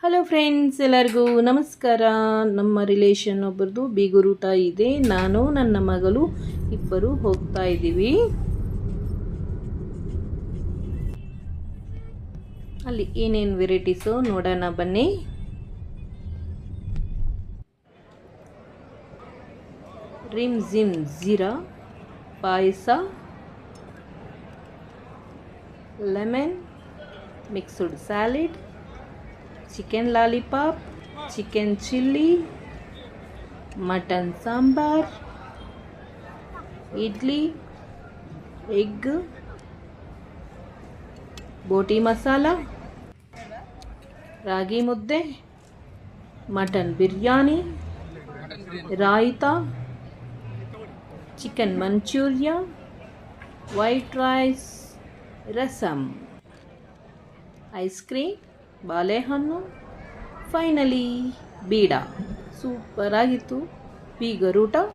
Hello friends, ಎಲ್ಲರಿಗೂ ನಮಸ್ಕಾರ. ನಮ್ಮ ರಿಲೇಷನ್ ಒಬ್ಬರದು ಬೀಗರೂಟ ಇದೆ. ನಾನು ನನ್ನ ಮಗಳು ಇಬ್ಬರು ಹೋಗ್ತಾ ಇದ್ದೀವಿ. ಅಲ್ಲಿ ಏನೇನು ವೆರೈಟೀಸು ನೋಡೋಣ ಬನ್ನಿ. ರಿಮ್ ಜಿಮ್ ಜೀರಾ ಪಾಯಸ, lemon mixed salad, chicken lollipop, chicken chilli, mutton sambar, idli, egg, ಬೋಟಿ masala, ragi mudde, mutton biryani, raita, chicken Manchurian, white rice, rasam, ice cream, ಬಾಳೆಹಣ್ಣು, ಫೈನಲಿ ಬೀಡ. ಸೂಪರ್ ಆಗಿತ್ತು ಬೀಗರೂಟ.